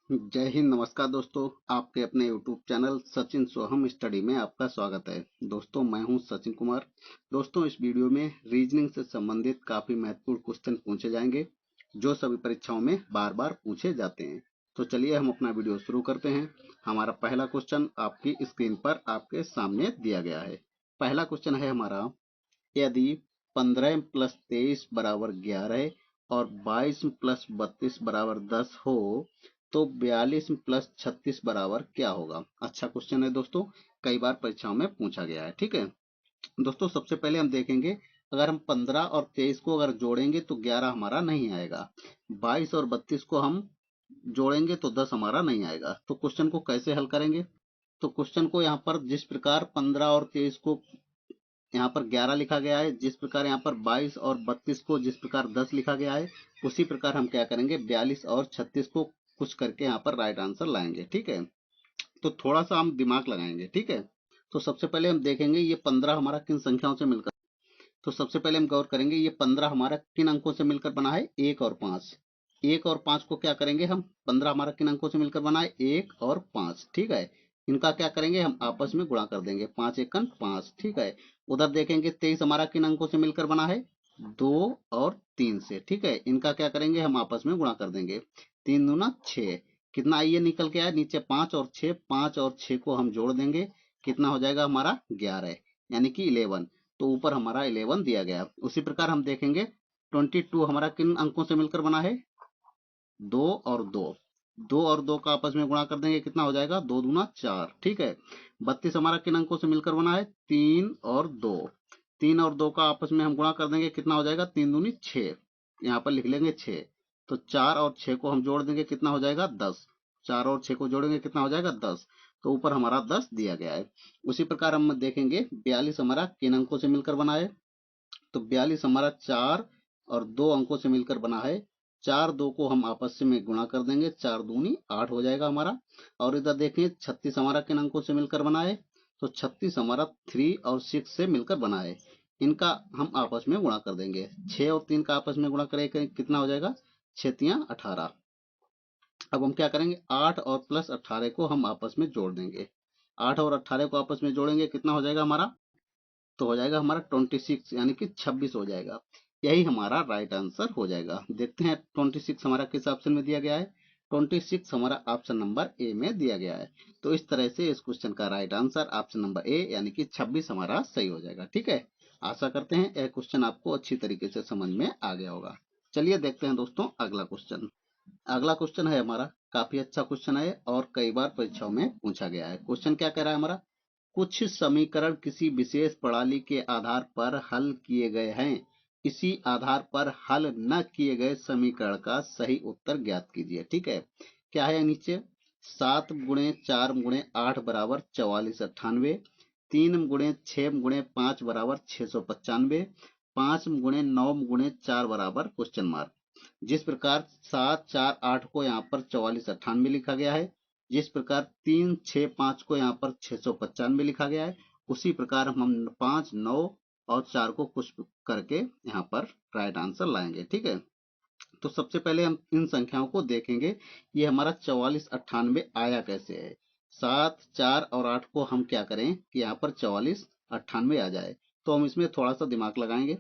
जय हिंद। नमस्कार दोस्तों, आपके अपने YouTube चैनल सचिन सोहम स्टडी में आपका स्वागत है। दोस्तों, मैं हूं सचिन कुमार। दोस्तों, इस वीडियो में रीजनिंग से संबंधित काफी महत्वपूर्ण क्वेश्चन पूछे जाएंगे जो सभी परीक्षाओं में बार बार पूछे जाते हैं। तो चलिए हम अपना वीडियो शुरू करते हैं। हमारा पहला क्वेश्चन आपकी स्क्रीन पर आपके सामने दिया गया है। पहला क्वेश्चन है हमारा, यदि 15 प्लस 23 बराबर 11 और 22 प्लस 32 बराबर 10 हो तो 42 प्लस 36 बराबर क्या होगा। अच्छा क्वेश्चन है दोस्तों, कई बार परीक्षाओं में पूछा गया है। ठीक है दोस्तों, सबसे पहले हम देखेंगे, अगर हम 15 और 23 को अगर जोड़ेंगे तो 11 हमारा नहीं आएगा। 22 और 32 को हम जोड़ेंगे तो 10 हमारा नहीं आएगा। तो क्वेश्चन को कैसे हल करेंगे? तो क्वेश्चन को यहाँ पर जिस प्रकार 15 और 23 को यहाँ पर 11 लिखा गया है, जिस प्रकार यहाँ पर 22 और 32 को जिस प्रकार 10 लिखा गया है, उसी प्रकार हम क्या करेंगे, 42 और 36 को कुछ करके यहाँ पर राइट आंसर लाएंगे। ठीक है, तो थोड़ा सा हम दिमाग लगाएंगे। ठीक है, तो सबसे पहले हम देखेंगे ये 15 हमारा किन संख्याओं से मिलकर, तो सबसे पहले हम गौर करेंगे ये 15 हमारा किन अंकों से मिलकर बना है, 1 और 5। 1 और 5 को क्या करेंगे हम, 15 हमारा किन अंकों से मिलकर बना है, 1 और 5। ठीक है, इनका क्या करेंगे, हम आपस में गुणा कर देंगे, 5 एकन 5। ठीक है, उधर देखेंगे 23 हमारा किन अंकों से मिलकर बना है, 2 और 3 से। ठीक है, इनका क्या करेंगे, हम आपस में गुणा कर देंगे, 3 दूना 6। कितना ये निकल के आया नीचे, 5 और 6, 5 और 6 को हम जोड़ देंगे, कितना हो जाएगा हमारा 11, यानी कि 11। तो ऊपर हमारा 11 दिया गया। उसी प्रकार हम देखेंगे 22 हमारा किन अंकों से मिलकर बना है, 2 और 2। 2 और 2 का आपस में गुणा कर देंगे, कितना हो जाएगा, 2 दूना 4। ठीक है, 32 हमारा किन अंकों से मिलकर बना है, 3 और 2। 3 और 2 का आपस में हम गुणा कर देंगे, कितना हो जाएगा, 3 दूनी 6। यहाँ पर लिख लेंगे 6। तो 4 और 6 को हम जोड़ देंगे, कितना हो जाएगा, 10। 4 और 6 को जोड़ेंगे, कितना हो जाएगा, 10। तो ऊपर हमारा 10 दिया गया है। उसी प्रकार हम देखेंगे 42 हमारा किन अंकों से मिलकर बना है, तो 42 हमारा 4 और 2 अंकों से मिलकर बना है। 4 2 को हम आपस में गुणा कर देंगे, 4 दूनी 8 हो जाएगा हमारा। और इधर देखिए 36 हमारा किन अंकों से मिलकर बना है, तो 36 हमारा 3 और 6 से मिलकर बना है। इनका हम आपस में गुणा कर देंगे, 6 और 3 का आपस में गुणा करेंगे, कितना हो जाएगा, 6 तियां 18। अब हम क्या करेंगे, 8 और प्लस 18 को हम आपस में जोड़ देंगे। 8 और 18 को आपस में जोड़ेंगे, कितना हो जाएगा हमारा, तो हो जाएगा हमारा 26, यानी कि 26 हो जाएगा। यही हमारा राइट आंसर हो जाएगा। देखते हैं 26 हमारा किस ऑप्शन में दिया गया है। 26 हमारा ऑप्शन नंबर ए में दिया गया है। तो इस तरह से इस क्वेश्चन का right answer option number A यानी कि 26 हमारा सही हो जाएगा। ठीक है, आशा करते हैं यह क्वेश्चन आपको अच्छी तरीके से समझ में आ गया होगा। चलिए देखते हैं दोस्तों अगला क्वेश्चन। अगला क्वेश्चन है हमारा, काफी अच्छा क्वेश्चन है और कई बार परीक्षाओं में पूछा गया है। क्वेश्चन क्या कह रहा है हमारा, कुछ समीकरण किसी विशेष प्रणाली के आधार पर हल किए गए हैं, इसी आधार पर हल न किए गए समीकरण का सही उत्तर ज्ञात कीजिए। ठीक है, क्या है नीचे, 7 × 4 × 8 बराबर 4498, 3 × 6 × 5 बराबर 695, 5 × 9 × 4 बराबर क्वेश्चन मार्क। जिस प्रकार 7 4 8 को यहाँ पर 4498 लिखा गया है, जिस प्रकार 3 6 5 को यहाँ पर 695 लिखा गया है, उसी प्रकार हम 5 9 और 4 को कुछ करके यहाँ पर राइट आंसर लाएंगे। ठीक है, तो सबसे पहले हम इन संख्याओं को देखेंगे, ये हमारा 4498 आया कैसे है। 7 4 और 8 को हम क्या करें कि यहाँ पर 4498 आ जाए, तो हम इसमें थोड़ा सा दिमाग लगाएंगे।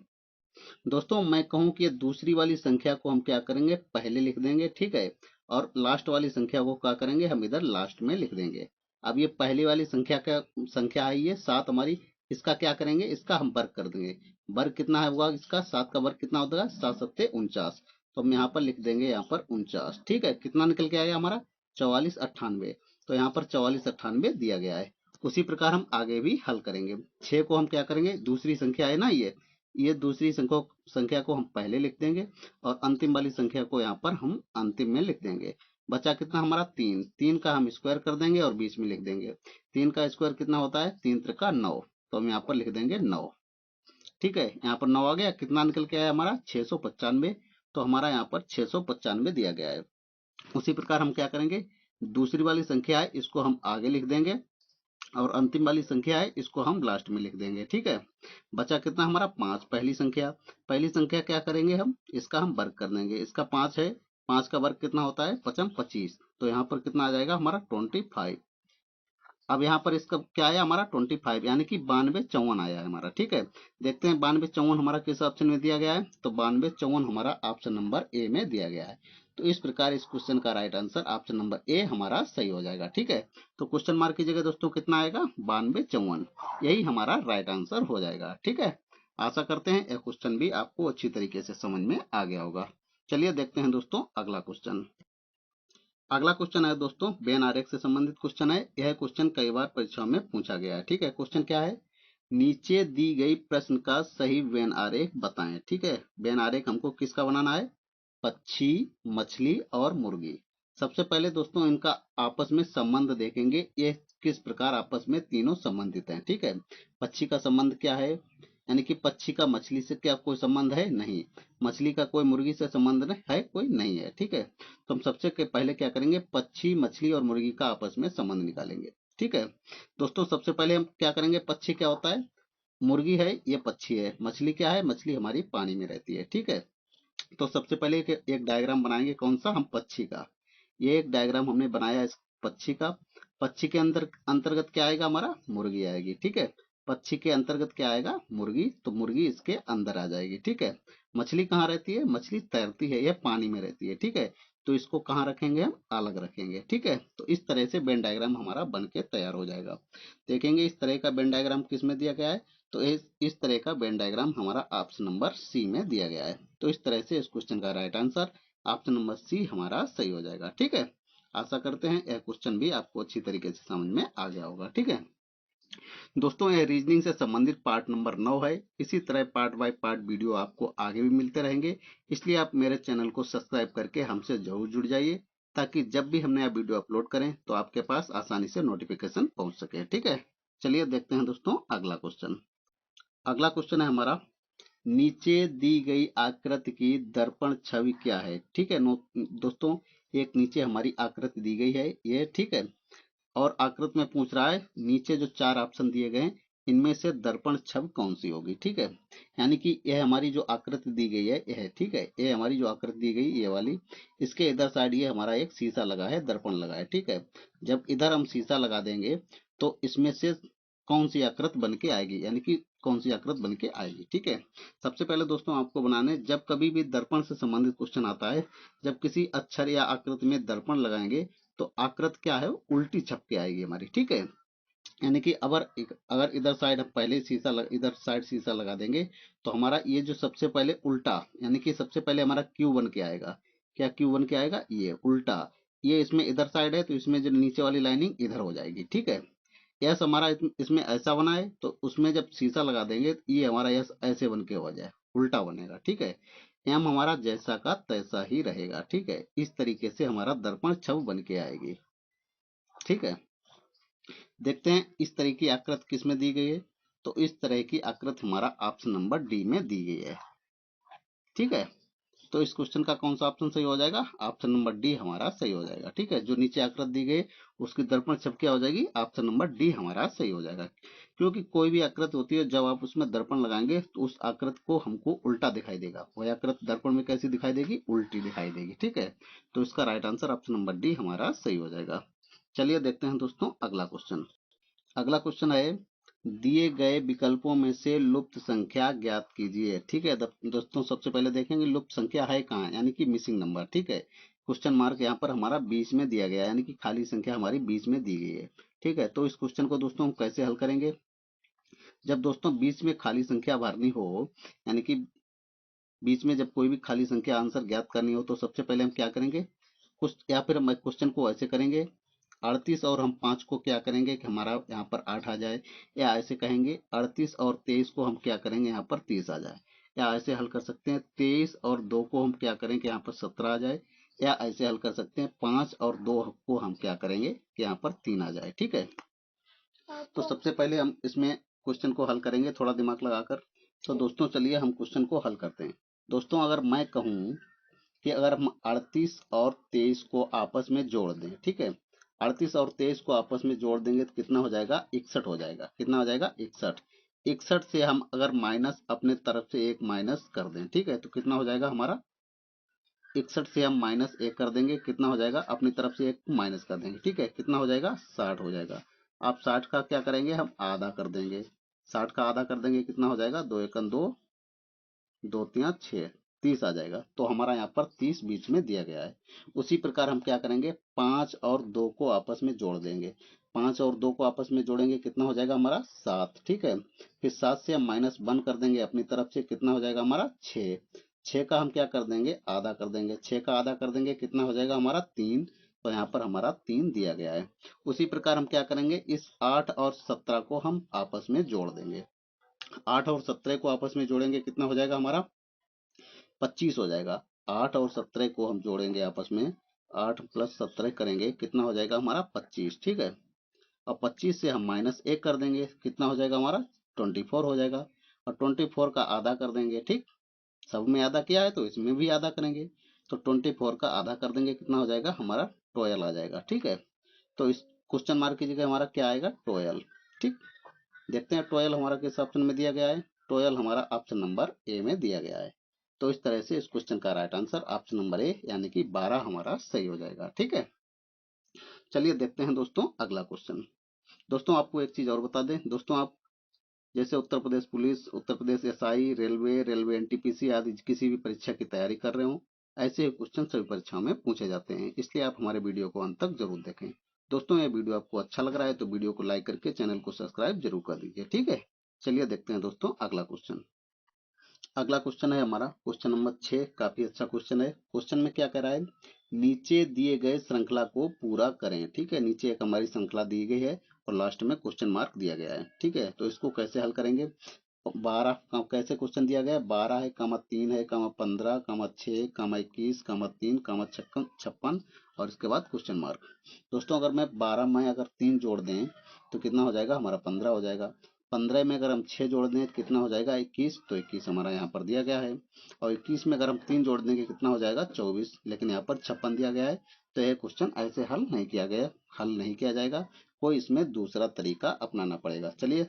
दोस्तों, मैं कहूं कि ये दूसरी वाली संख्या को हम क्या करेंगे, पहले लिख देंगे। ठीक है, और लास्ट वाली संख्या को क्या करेंगे, हम इधर लास्ट में लिख देंगे। अब ये पहली वाली संख्या का संख्या है ये 7 हमारी, इसका क्या करेंगे, इसका हम वर्ग कर देंगे। वर्ग कितना है हुआ इसका, 7 का वर्ग कितना होता है, 7 7 49। तो हम यहाँ पर लिख देंगे यहाँ पर 49। ठीक है, कितना निकल के आया हमारा, 4498। तो यहाँ पर 4498 दिया गया है। उसी प्रकार हम आगे भी हल करेंगे। 6 को हम क्या करेंगे, दूसरी संख्या है ना ये दूसरी संख्या को हम पहले लिख देंगे और अंतिम वाली संख्या को यहाँ पर हम अंतिम में लिख देंगे। बचा कितना हमारा, 3। 3 का हम स्क्वायर कर देंगे और बीच में लिख देंगे। 3 का स्क्वायर कितना होता है, 3 त्रिका 9। तो हम यहाँ पर लिख देंगे 9। ठीक है, यहाँ पर 9 आ गया, कितना निकल के आया हमारा, 695। तो हमारा यहाँ पर 695 दिया गया है। उसी प्रकार हम क्या करेंगे, दूसरी वाली संख्या है इसको हम आगे लिख देंगे और अंतिम वाली संख्या है इसको हम लास्ट में लिख देंगे। ठीक है, बचा कितना हमारा, 5। पहली संख्या क्या करेंगे हम, इसका हम वर्ग कर देंगे। इसका 5 है, 5 का वर्ग कितना होता है, 5 25, तो यहाँ पर कितना आ जाएगा हमारा 25। अब यहाँ पर इसका क्या आया हमारा 25, यानी कि 9254 आया है हमारा। ठीक है, देखते हैं 9254 हमारा किस ऑप्शन में दिया गया है, तो 9254 हमारा ऑप्शन नंबर ए में दिया गया है। तो इस प्रकार इस क्वेश्चन का right answer option number A हमारा सही हो जाएगा। ठीक है, तो क्वेश्चन मार्क की जगह दोस्तों कितना आएगा, 9254, यही हमारा राइट आंसर हो जाएगा। ठीक है, आशा करते हैं यह क्वेश्चन भी आपको अच्छी तरीके से समझ में आ गया होगा। चलिए देखते हैं दोस्तों अगला क्वेश्चन। अगला क्वेश्चन है दोस्तों वेन आरेख से संबंधित क्वेश्चन है। यह क्वेश्चन कई बार परीक्षाओं में पूछा गया है। ठीक है, क्वेश्चन क्या है, नीचे दी गई प्रश्न का सही वेन आरेख बताएं। ठीक है, वेन आरेख हमको किसका बनाना है, पक्षी, मछली और मुर्गी। सबसे पहले दोस्तों इनका आपस में संबंध देखेंगे, ये किस प्रकार आपस में तीनों संबंधित हैं। ठीक है, पक्षी का संबंध क्या है, यानी कि पक्षी का मछली से क्या कोई संबंध है, नहीं। मछली का कोई मुर्गी से संबंध है, कोई नहीं है। ठीक है, तो हम सबसे पहले क्या करेंगे, पक्षी, मछली और मुर्गी का आपस में संबंध निकालेंगे। ठीक है दोस्तों, सबसे पहले हम क्या करेंगे, पक्षी क्या होता है, मुर्गी है, ये पक्षी है। मछली क्या है, मछली हमारी पानी में रहती है। ठीक है, तो सबसे पहले एक डायग्राम बनाएंगे, कौन सा, हम पक्षी का। ये एक डायग्राम हमने बनाया इस पक्षी का। पक्षी के अंदर अंतर्गत क्या आएगा हमारा, मुर्गी आएगी। ठीक है, पक्षी के अंतर्गत क्या आएगा, मुर्गी, तो मुर्गी इसके अंदर आ जाएगी। ठीक है, मछली कहाँ रहती है, मछली तैरती है, यह पानी में रहती है। ठीक है, तो इसको कहाँ रखेंगे, हम अलग रखेंगे। ठीक है, तो इस तरह से वेन डायग्राम हमारा बन के तैयार हो जाएगा। देखेंगे इस तरह का वेन डायग्राम किस में दिया गया है, तो इस तरह का वेन डायग्राम हमारा ऑप्शन नंबर सी में दिया गया है। तो इस तरह से इस क्वेश्चन का right answer option number C हमारा सही हो जाएगा। ठीक है, आशा करते हैं यह क्वेश्चन भी आपको अच्छी तरीके से समझ में आ गया होगा। ठीक है दोस्तों, यह रीजनिंग से संबंधित पार्ट नंबर 9 है। इसी तरह पार्ट बाय पार्ट वीडियो आपको आगे भी मिलते रहेंगे, इसलिए आप मेरे चैनल को सब्सक्राइब करके हमसे जरूर जुड़ जाइए, ताकि जब भी हम नया वीडियो अपलोड करें तो आपके पास आसानी से नोटिफिकेशन पहुंच सके। ठीक है, चलिए देखते हैं दोस्तों अगला क्वेश्चन। अगला क्वेश्चन है हमारा, नीचे दी गई आकृति की दर्पण छवि क्या है। ठीक है दोस्तों, एक नीचे हमारी आकृति दी गई है ये। ठीक है, और आकृति में पूछ रहा है नीचे जो 4 ऑप्शन दिए गए हैं इनमें से दर्पण छवि कौन सी होगी। ठीक है, यानी कि यह हमारी जो आकृति दी गई है यह, ठीक है, ये हमारी जो आकृति दी गई ये वाली, इसके इधर साइड ये हमारा एक शीशा लगा है, दर्पण लगा है। ठीक है, जब इधर हम शीशा लगा देंगे तो इसमें से कौन सी आकृति बन के आएगी, यानी कि कौन सी आकृति बन के आएगी। ठीक है, सबसे पहले दोस्तों आपको बनाने, जब कभी भी दर्पण से संबंधित क्वेश्चन आता है, जब किसी अक्षर या आकृति में दर्पण लगाएंगे तो आकृति क्या है, उल्टी छप के आएगी हमारी। ठीक है, यानी कि अगर इधर साइड हम पहले इधर साइड शीशा लगा देंगे तो हमारा ये जो सबसे पहले उल्टा, यानी कि सबसे पहले हमारा क्यू बन के आएगा। क्या क्यू बन के आएगा, ये उल्टा, ये इसमें इधर साइड है तो इसमें जो नीचे वाली लाइनिंग इधर हो जाएगी। ठीक है, यस हमारा इसमें ऐसा बना है, तो उसमें जब शीशा लगा देंगे तो ये हमारा यस ऐसे बन के हो जाए, उल्टा बनेगा। ठीक है, एम हमारा जैसा का तैसा ही रहेगा। ठीक है, इस तरीके से हमारा दर्पण छवि बन के आएगी। ठीक है, देखते हैं इस तरह की आकृति किस में दी गई है, तो इस तरह की आकृति हमारा ऑप्शन नंबर डी में दी गई है। ठीक है, तो इस क्वेश्चन का कौन सा ऑप्शन सही हो जाएगा, ऑप्शन नंबर डी हमारा सही हो जाएगा। ठीक है, जो नीचे आकृति दी गई उसकी दर्पण छवि क्या हो जाएगी, ऑप्शन नंबर डी हमारा सही हो जाएगा। क्योंकि कोई भी आकृति होती है जब आप उसमें दर्पण लगाएंगे तो उस आकृति को हमको उल्टा दिखाई देगा, वह आकृति दर्पण में कैसी दिखाई देगी, उल्टी दिखाई देगी। ठीक है, तो इसका right answer option number D हमारा सही हो जाएगा। चलिए देखते हैं दोस्तों अगला क्वेश्चन। अगला क्वेश्चन है, दिए गए विकल्पों में से लुप्त संख्या ज्ञात कीजिए। ठीक है दोस्तों, सबसे पहले देखेंगे लुप्त संख्या है कहाँ, यानी कि मिसिंग नंबर। ठीक है, क्वेश्चन मार्क यहाँ पर हमारा बीच में दिया गया है, यानी कि खाली संख्या हमारी बीच में दी गई है। ठीक है, तो इस क्वेश्चन को दोस्तों हम कैसे हल करेंगे, जब दोस्तों बीच में खाली संख्या भरनी हो, यानी कि बीच में जब कोई भी खाली संख्या आंसर ज्ञात करनी हो, तो सबसे पहले हम क्या करेंगे, कुछ या फिर हम क्वेश्चन को ऐसे करेंगे, 38 और हम 5 को क्या करेंगे कि हमारा यहाँ पर 8 आ जाए, या ऐसे कहेंगे 38 और 23 को हम क्या करेंगे यहाँ पर 30 आ जाए, या ऐसे हल कर सकते हैं 23 और 2 को हम क्या करें कि यहाँ पर 17 आ जाए, या ऐसे हल कर सकते हैं 5 और 2 को हम क्या करेंगे कि यहाँ पर 3 आ जाए। ठीक है, तो सबसे पहले हम इसमें क्वेश्चन को हल करेंगे थोड़ा दिमाग लगाकर। तो दोस्तों चलिए हम क्वेश्चन को हल करते हैं। दोस्तों अगर मैं कहूँ कि अगर हम 38 और 23 को आपस में जोड़ दें, ठीक है, 38 और 23 को आपस में जोड़ देंगे तो कितना हो जाएगा, 61 हो जाएगा। कितना हो जाएगा, 61। 61 से हम अगर माइनस अपने तरफ से एक माइनस कर दें, ठीक है, तो कितना हो जाएगा हमारा 61 से हम -1 कर देंगे, कितना हो जाएगा, अपनी तरफ से 1 माइनस कर देंगे, ठीक है, कितना हो जाएगा, 60 हो जाएगा। आप 60 का क्या करेंगे, हम आधा कर देंगे, 60 का आधा कर देंगे, कितना हो जाएगा, 2 एकम 2, 2 तिया 6, 30 आ जाएगा। तो हमारा यहाँ पर 30 बीच में दिया गया है। उसी प्रकार हम क्या करेंगे, 5 और 2 को आपस में जोड़ देंगे, 5 और 2 को आपस में जोड़ेंगे, कितना हो जाएगा हमारा, 7, ठीक है। फिर 7 से हम -1 कर देंगे अपनी तरफ से, कितना हो जाएगा हमारा, 6, 6 का हम क्या कर देंगे, आधा कर देंगे, 6 का आधा कर देंगे, कितना हो जाएगा हमारा, 3। तो यहाँ पर हमारा 3 दिया गया है। उसी प्रकार हम क्या करेंगे, इस 8 और 17 को हम आपस में जोड़ देंगे, 8 और 17 को आपस में जोड़ेंगे, कितना हो जाएगा हमारा, 25 हो जाएगा। 8 और 17 को हम जोड़ेंगे आपस में, 8 + 17 करेंगे, कितना हो जाएगा हमारा, 25, ठीक है। अब 25 से हम -1 कर देंगे, कितना हो जाएगा हमारा, 24 हो जाएगा। और 24 का आधा कर देंगे, ठीक, सब में आधा किया है तो इसमें भी आधा करेंगे। तो 24 का आधा कर देंगे, कितना हो जाएगा हमारा, 12 आ जाएगा, ठीक है। तो इस क्वेश्चन मार्क की जगह हमारा क्या आएगा, 12, ठीक। देखते हैं 12 हमारा किस ऑप्शन में दिया गया है। 12 हमारा ऑप्शन नंबर ए में दिया गया है। तो इस तरह से इस क्वेश्चन का right answer option number A यानी कि 12 हमारा सही हो जाएगा, ठीक है। चलिए देखते हैं दोस्तों अगला क्वेश्चन। दोस्तों आपको एक चीज और बता दें दोस्तों, आप जैसे Uttar Pradesh police, Uttar Pradesh SI, railway, railway NTPC आदि किसी भी परीक्षा की तैयारी कर रहे हो, ऐसे ही क्वेश्चन सभी परीक्षाओं में पूछे जाते हैं, इसलिए आप हमारे वीडियो को अंत तक जरूर देखें। दोस्तों ये वीडियो आपको अच्छा लग रहा है तो वीडियो को लाइक करके चैनल को सब्सक्राइब जरूर कर दीजिए, ठीक है। चलिए देखते हैं दोस्तों अगला क्वेश्चन। अगला क्वेश्चन है हमारा क्वेश्चन नंबर 6, काफी अच्छा क्वेश्चन है। क्वेश्चन में क्या कह रहा है, नीचे दिए गए श्रृंखला को पूरा करें, ठीक है। नीचे एक हमारी श्रृंखला दी गई है और लास्ट में क्वेश्चन मार्क दिया गया है, ठीक है। तो इसको कैसे हल करेंगे, 12 कैसे क्वेश्चन दिया गया है, 12 है, 3 है, 15, 6, 21, 3, 56 और इसके बाद क्वेश्चन मार्क। दोस्तों अगर मैं 12 में अगर 3 जोड़ दें तो कितना हो जाएगा हमारा, 15 हो जाएगा। 15 में अगर हम 6 जोड़ दें तो कितना हो जाएगा, 21। तो 21 हमारा यहाँ पर दिया गया है। और 21 में अगर हम 3 जोड़ देंगे कितना हो जाएगा, 24। लेकिन यहाँ पर 56 दिया गया है। तो यह क्वेश्चन ऐसे हल नहीं किया गया, हल नहीं किया जाएगा, कोई इसमें दूसरा तरीका अपनाना पड़ेगा। चलिए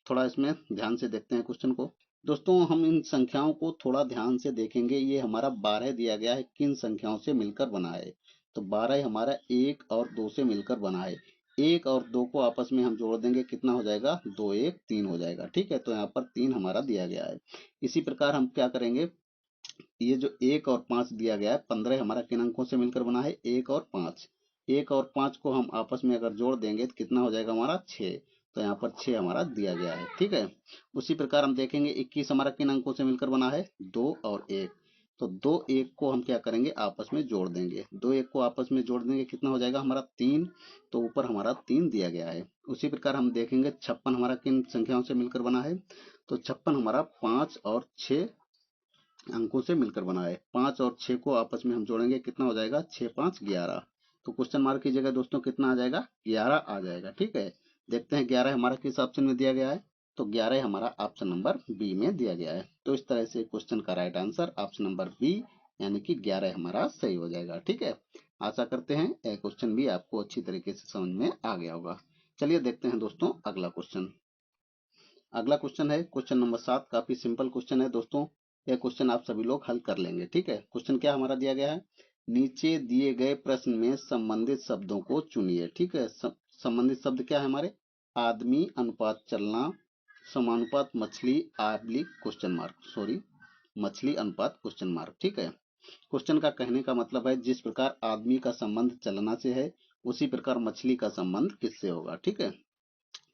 थोड़ा इसमें ध्यान से देखते हैं क्वेश्चन को। दोस्तों हम इन संख्याओं को थोड़ा ध्यान से देखेंगे। ये हमारा 12 दिया गया है, किन संख्याओं से मिलकर बना है, तो 12 हमारा 1 और 2 से मिलकर बना है। 1 और 2 को आपस में हम जोड़ देंगे, कितना हो जाएगा, 2 1 3 हो जाएगा, ठीक है। तो यहाँ पर 3 हमारा दिया गया है। इसी प्रकार हम क्या करेंगे, ये जो 1 और 5 दिया गया है, 15 हमारा किन अंकों से मिलकर बना है, 1 और 5। 1 और 5 को हम आपस में अगर जोड़ देंगे तो कितना हो जाएगा हमारा, 6। तो यहाँ पर 6 हमारा दिया गया है, ठीक है। उसी प्रकार हम देखेंगे 21 हमारा किन अंकों से मिलकर बना है, 2 और 1। तो 2 1 को हम क्या करेंगे, आपस में जोड़ देंगे, 2 1 को आपस में जोड़ देंगे, कितना हो जाएगा हमारा, 3। तो ऊपर हमारा 3 दिया गया है। उसी प्रकार हम देखेंगे 56 हमारा किन संख्याओं से मिलकर बना है, तो 56 हमारा 5 और 6 अंकों से मिलकर बना है। 5 और 6 को आपस में हम जोड़ेंगे, कितना हो जाएगा, 6 5 11। तो क्वेश्चन मार्क की जगह दोस्तों कितना आ जाएगा, 11 आ जाएगा, ठीक है। देखते हैं 11 हमारा किस ऑप्शन में दिया गया है, तो 11 हमारा ऑप्शन नंबर बी में दिया गया है। तो इस तरह से क्वेश्चन का right answer option number B यानी कि 11 हमारा सही हो जाएगा, ठीक है। आशा करते हैं यह क्वेश्चन भी आपको अच्छी तरीके से समझ में आ गया होगा। चलिए देखते हैं दोस्तों अगला क्वेश्चन। अगला क्वेश्चन है क्वेश्चन नंबर 7, काफी सिंपल क्वेश्चन है दोस्तों। यह क्वेश्चन आप सभी लोग हल कर लेंगे, ठीक है। क्वेश्चन क्या हमारा दिया गया है, नीचे दिए गए प्रश्न में संबंधित शब्दों को चुनिए, ठीक है। संबंधित शब्द क्या है हमारे, आदमी अनुपात चलना, समानुपात मछली आबली क्वेश्चन मार्क, सॉरी मछली अनुपात क्वेश्चन मार्क, ठीक है। क्वेश्चन का कहने का मतलब है जिस प्रकार आदमी का संबंध चलना से है उसी प्रकार मछली का संबंध किससे होगा, ठीक है।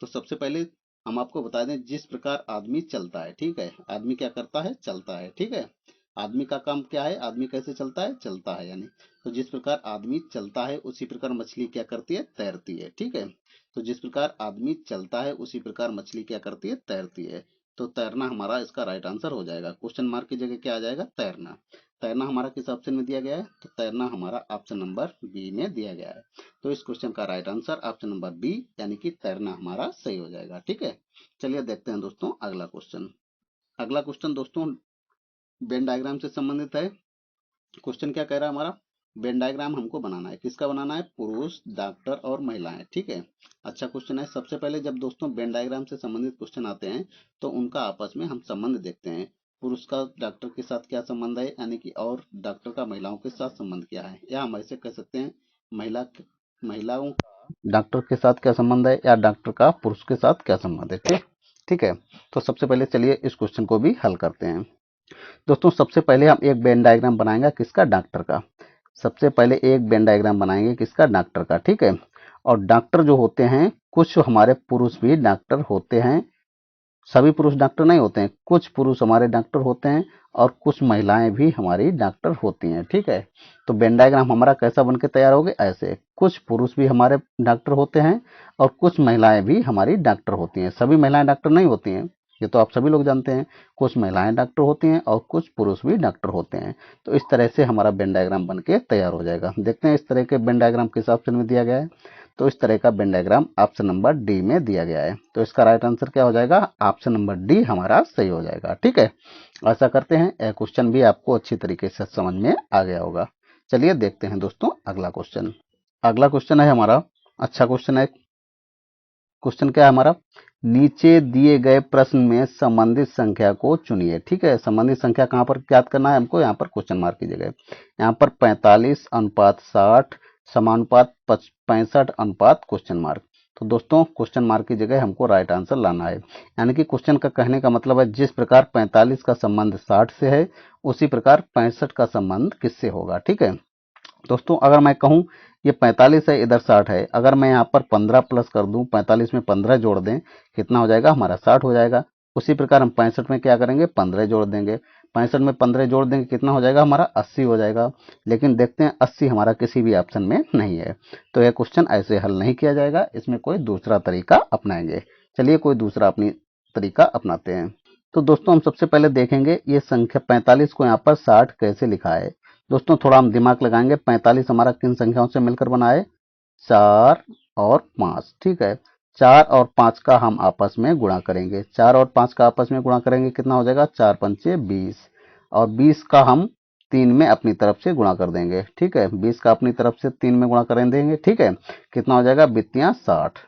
तो सबसे पहले हम आपको बता दें जिस प्रकार आदमी चलता है, ठीक है। आदमी क्या करता है, चलता है, ठीक है। आदमी का काम क्या है, आदमी कैसे चलता है, चलता है यानी। तो जिस प्रकार आदमी चलता है उसी प्रकार मछली क्या करती है, तैरती है, ठीक है। तो जिस प्रकार आदमी चलता है उसी प्रकार मछली क्या करती है, तैरती है। तो तैरना हमारा इसका राइट आंसर हो जाएगा। क्वेश्चन मार्क की जगह क्या आ जाएगा, तैरना। तैरना हमारा किस ऑप्शन में दिया गया है, तो तैरना हमारा ऑप्शन नंबर बी में दिया गया है। तो इस क्वेश्चन का right answer option number B यानी कि तैरना हमारा सही हो जाएगा, ठीक है। चलिए देखते हैं दोस्तों अगला क्वेश्चन। अगला क्वेश्चन दोस्तों वेन डायग्राम से संबंधित है। क्वेश्चन क्या कह रहा है हमारा, वेन डायग्राम हमको बनाना है, किसका बनाना है, पुरुष, डॉक्टर और महिलाएं, ठीक है। अच्छा क्वेश्चन है। सबसे पहले जब दोस्तों वेन डायग्राम से संबंधित क्वेश्चन आते हैं तो उनका आपस में हम संबंध देखते हैं। पुरुष का डॉक्टर के साथ क्या संबंध है, यानी कि और डॉक्टर का महिलाओं के साथ संबंध क्या है, या हम ऐसे कह सकते हैं महिलाओं डॉक्टर के साथ क्या संबंध है, या डॉक्टर का पुरुष के साथ क्या संबंध है। ठीक ठीक है। तो सबसे पहले चलिए इस क्वेश्चन को भी हल करते हैं। दोस्तों सबसे पहले हम एक वेन डायग्राम बनाएंगे किसका, डॉक्टर का। सबसे पहले एक वेन डायग्राम बनाएंगे किसका, डॉक्टर का। ठीक है। और डॉक्टर जो होते हैं, कुछ हमारे पुरुष भी डॉक्टर होते हैं, सभी पुरुष डॉक्टर नहीं होते हैं, कुछ पुरुष हमारे डॉक्टर होते हैं और कुछ महिलाएं भी हमारी डॉक्टर होती हैं। ठीक है। तो वेन डायग्राम हमारा कैसा बनके तैयार होगा, ऐसे कुछ पुरुष भी हमारे डॉक्टर होते हैं और कुछ महिलाएं भी हमारी डॉक्टर होती हैं। सभी महिलाएं डॉक्टर नहीं होती हैं, ये तो आप सभी लोग जानते हैं। कुछ महिलाएं डॉक्टर होती हैं और कुछ पुरुष भी डॉक्टर होते हैं। तो इस तरह से हमारा वेन डायग्राम बन के तैयार हो जाएगा। देखते हैं इस तरह के वेन डायग्राम किस ऑप्शन में दिया गया है। तो इस तरह का Venn diagram option number D में दिया गया है। तो इसका राइट आंसर क्या हो जाएगा, ऑप्शन नंबर डी हमारा सही हो जाएगा। ठीक है। आशा करते हैं यह क्वेश्चन भी आपको अच्छी तरीके से समझ में आ गया होगा। चलिए देखते हैं दोस्तों अगला क्वेश्चन। अगला क्वेश्चन है हमारा, अच्छा क्वेश्चन है। क्वेश्चन क्या है हमारा, नीचे दिए गए प्रश्न में संबंधित संख्या को चुनिए। ठीक है। संबंधित संख्या कहाँ पर ज्ञात करना है हमको, यहाँ पर क्वेश्चन मार्क की जगह। यहाँ पर 45 अनुपात 60 समानुपात 65 अनुपात क्वेश्चन मार्क। तो दोस्तों क्वेश्चन मार्क की जगह हमको राइट आंसर लाना है। यानी कि क्वेश्चन का कहने का मतलब है जिस प्रकार 45 का संबंध 60 से है, उसी प्रकार 65 का संबंध किससे होगा। ठीक है। दोस्तों अगर मैं कहूं ये 45 है, इधर 60 है, अगर मैं यहाँ पर 15 प्लस कर दूं, 45 में 15 जोड़ दें, कितना हो जाएगा हमारा 60 हो जाएगा। उसी प्रकार हम 65 में क्या करेंगे, 15 जोड़ देंगे, 65 में 15 जोड़ देंगे, कितना हो जाएगा हमारा 80 हो जाएगा। लेकिन देखते हैं 80 हमारा किसी भी ऑप्शन में नहीं है, तो यह क्वेश्चन ऐसे हल नहीं किया जाएगा, इसमें कोई दूसरा तरीका अपनाएंगे। चलिए कोई दूसरा अपनी तरीका अपनाते हैं। तो दोस्तों हम सबसे पहले देखेंगे ये संख्या 45 को यहाँ पर 60 कैसे लिखा है। दोस्तों थोड़ा हम दिमाग लगाएंगे, 45 हमारा किन संख्याओं से मिलकर बना है, 4 और 5। ठीक है। 4 और 5 का हम आपस में गुणा करेंगे, 4 और 5 का आपस में गुणा करेंगे, कितना हो जाएगा 4 पंचे 20, और 20 का हम 3 में अपनी तरफ से गुणा कर देंगे। ठीक है। 20 का अपनी तरफ से 3 में गुणा कर देंगे। ठीक है। कितना हो जाएगा, बित्तियां 60।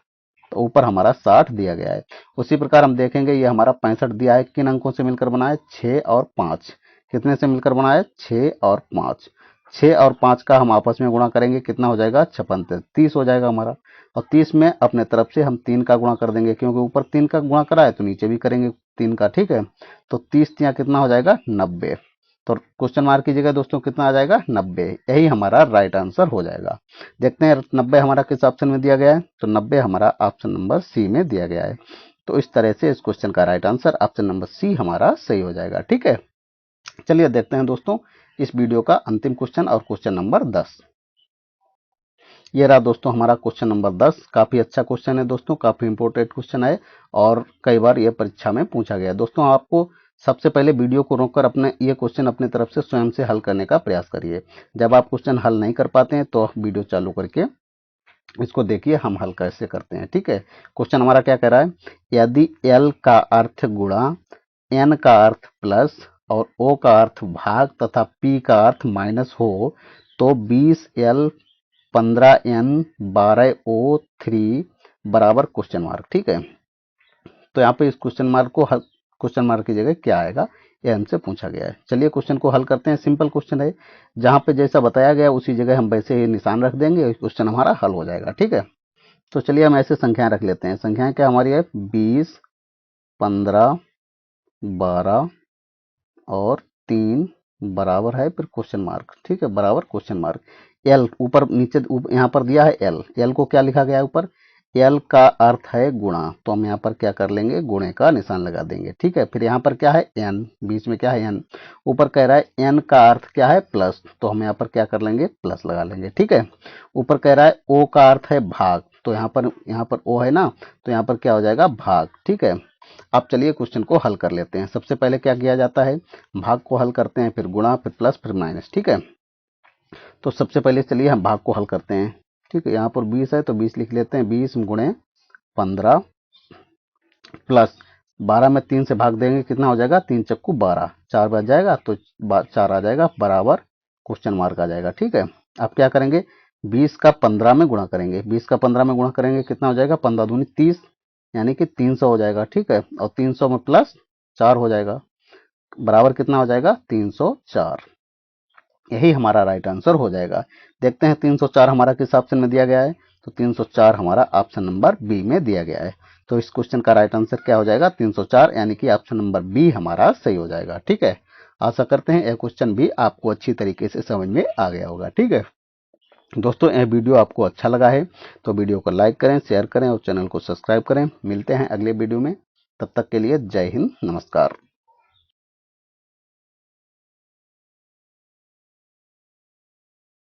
तो ऊपर हमारा 60 दिया गया है। उसी प्रकार हम देखेंगे ये हमारा 65 दिया है, किन अंकों से मिलकर बना है, 6 और 5। कितने से मिलकर बना है, 6 और 5। 6 और 5 का हम आपस में गुणा करेंगे, कितना हो जाएगा 56, 30 हो जाएगा हमारा। और 30 में अपने तरफ से हम 3 का गुणा कर देंगे, क्योंकि ऊपर 3 का गुणा करा है तो नीचे भी करेंगे 3 का। ठीक है। तो 30 तिया कितना हो जाएगा 90। तो क्वेश्चन मार्क कीजिएगा दोस्तों, कितना आ जाएगा 90। यही हमारा राइट आंसर हो जाएगा। देखते हैं 90 हमारा किस ऑप्शन में दिया गया है। तो 90 हमारा ऑप्शन नंबर सी में दिया गया है। तो इस तरह से इस क्वेश्चन का right answer option number C हमारा सही हो जाएगा। ठीक है। चलिए देखते हैं दोस्तों इस वीडियो का अंतिम क्वेश्चन और क्वेश्चन नंबर 10। ये रहा दोस्तों हमारा क्वेश्चन नंबर 10। काफी अच्छा क्वेश्चन है दोस्तों, काफी इंपोर्टेंट क्वेश्चन है और कई बार ये परीक्षा में पूछा गया है। दोस्तों आपको सबसे पहले वीडियो को रोककर अपने ये क्वेश्चन अपनी तरफ से स्वयं से हल करने का प्रयास करिए। जब आप क्वेश्चन हल नहीं कर पाते हैं तो वीडियो चालू करके इसको देखिए हम हल कैसे करते हैं। ठीक है। क्वेश्चन हमारा क्या कह रहा है, यदि एल का अर्थ गुणा, एन का अर्थ प्लस और ओ का अर्थ भाग तथा पी का अर्थ माइनस हो तो 20L 15N 12O3 बराबर क्वेश्चन मार्क। ठीक है। तो यहाँ पे इस क्वेश्चन मार्क को हल, क्वेश्चन मार्क की जगह क्या आएगा, ये हमसे पूछा गया है। चलिए क्वेश्चन को हल करते हैं। सिंपल क्वेश्चन है, जहाँ पे जैसा बताया गया उसी जगह हम वैसे ही निशान रख देंगे, क्वेश्चन हमारा हल हो जाएगा। ठीक है। तो चलिए हम ऐसे संख्याएं रख लेते हैं। संख्याएं क्या हमारी है, 20 15 12 और 3 बराबर है फिर क्वेश्चन मार्क। ठीक है, बराबर क्वेश्चन मार्क। एल ऊपर नीचे यहाँ पर दिया है एल, एल को क्या लिखा गया है ऊपर, एल का अर्थ है गुणा, तो हम यहाँ पर क्या कर लेंगे, गुणे का निशान लगा देंगे। ठीक है। फिर यहाँ पर क्या है एन, बीच में क्या है एन, ऊपर कह रहा है एन का अर्थ क्या है प्लस, तो हम यहाँ पर क्या कर लेंगे प्लस लगा लेंगे। ठीक है। ऊपर कह रहा है ओ का अर्थ है भाग, तो यहाँ पर ओ है ना, तो यहाँ पर क्या हो जाएगा भाग। ठीक है। अब चलिए क्वेश्चन को हल कर लेते हैं। सबसे पहले क्या किया जाता है, भाग को हल करते हैं, फिर गुणा, फिर प्लस, फिर माइनस। ठीक है। तो सबसे पहले चलिए हम भाग को हल करते हैं। ठीक है। यहाँ पर 20 है तो 20 लिख लेते हैं, 20 गुणे 15 प्लस 12 में 3 से भाग देंगे, कितना हो जाएगा 3 चक्कू 12, 4 बच जाएगा तो 4 आ जाएगा बराबर क्वेश्चन मार्क आ जाएगा। ठीक है। अब क्या करेंगे, 20 का 15 में गुणा करेंगे, 20 का 15 में गुणा करेंगे, कितना हो जाएगा 15 दूनी 30, यानी कि 300 हो जाएगा। ठीक है। और 300 में प्लस 4 हो जाएगा, बराबर कितना हो जाएगा 304। यही हमारा राइट आंसर हो जाएगा। देखते हैं 304 हमारा किस ऑप्शन में दिया गया है। तो 304 हमारा ऑप्शन नंबर बी में दिया गया है। तो इस क्वेश्चन का राइट आंसर क्या हो जाएगा 304, यानी कि ऑप्शन नंबर बी हमारा सही हो जाएगा। ठीक है, आशा करते हैं यह क्वेश्चन भी आपको अच्छी तरीके से समझ में आ गया होगा। ठीक है दोस्तों, यह वीडियो आपको अच्छा लगा है तो वीडियो को लाइक करें, शेयर करें और चैनल को सब्सक्राइब करें। मिलते हैं अगले वीडियो में, तब तक के लिए जय हिंद, नमस्कार।